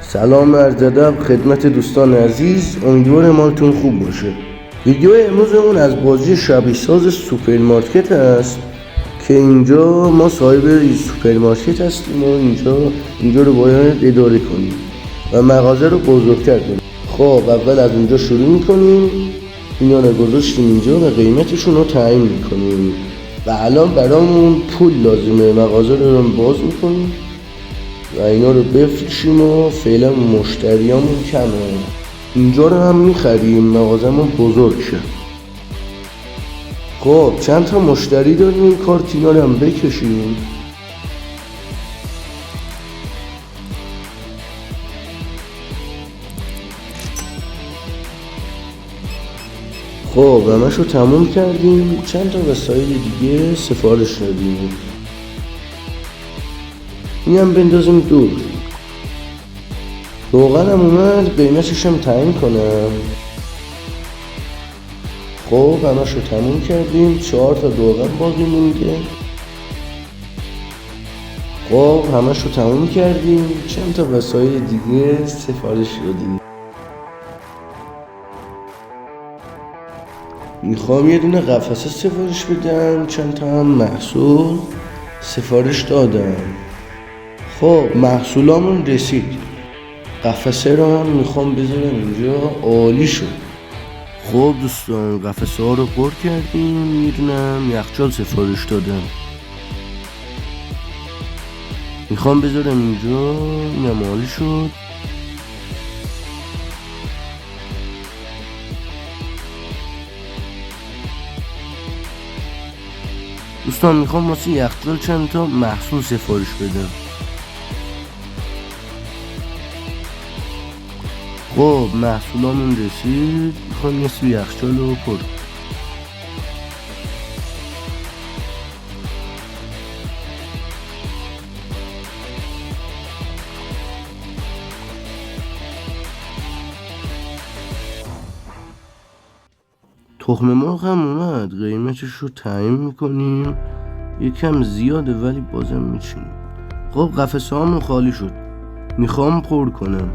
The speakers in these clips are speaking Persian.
سلام عرض ادب خدمت دوستان عزیز، امیدوارم حالتون خوب باشه. ویدیو امروزمون از بازی شبیه ساز سوپرمارکت است که اینجا ما صاحب سوپرمارکت هستیم و اینجا رو باید اداره کنیم و مغازه رو بزرگتر کنیم. خب اول از اینجا شروع میکنیم، اینا رو گذاشتیم اینجا و قیمتشون رو تعیین میکنیم و الان برامون پول لازمه. مغازه رو باز میکنیم و اینا رو بفروشیم و فعلا مشتریامون کمه. اینجا رو هم میخریم مغازمون بزرگ شه. خب چند تا مشتری داریم، این کارتینا رو هم بکشیم. خب همشو تموم کردیم. چند تا وسایل دیگه سفارش دادیم، این هم بندازیم دور. روغن هم اومد، قیمتش هم تعیین کنم. خب همشو تموم کردیم. 4 تا روغن باقی مونده. خب همشو تموم کردیم. چند تا وسایل دیگه سفارش دادیم. میخوام یه دونه قفسه سفارش بدم، چند تا هم محصول سفارش دادم. خب محصولامون رسید. قفسه رو هم میخوام بذارم اینجا، عالی شد. خب دوستان قفسه ها رو پر کردیم. یه دونه هم یخچال سفارش دادم، میخوام بذارم اینجا. اینم عالی شد. دوستان میخوام واسه یخچال چند تا محصول سفارش بدم. خب محصولامون رسید، میخوام یه سری یخچال رو پر. تخم مرغ هم اومد، قیمتش رو تعیین میکنیم. یکم زیاده ولی بازم میچینیم. خب قفسه هامون خالی شد، میخوام پر کنم.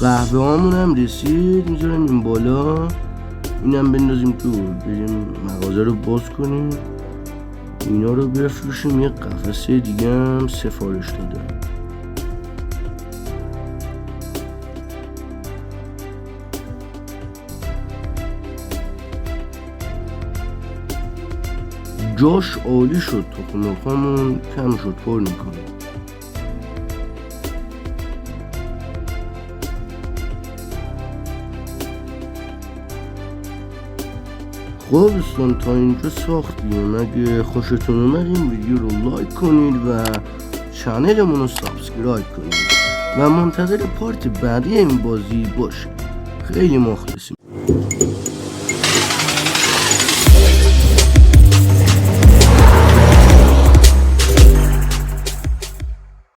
قهوه هامون هم رسید، میذارم این بالا. اینم بندازیم دور، بریم مغازه رو باز کنیم، اینا رو بفروشیم. یه قفسه دیگه هم سفارش دادم. جاش عالی شد. تخم مرغامون کم شد، پر میکنیم. خب دوستان تا اینجا ساختیم. اگه خوشتون اومد این ویدیو رو لایک کنید و چنلمون رو سابسکرایب کنید و منتظر پارت بعدی این بازی باشید. خیلی مخلصیم.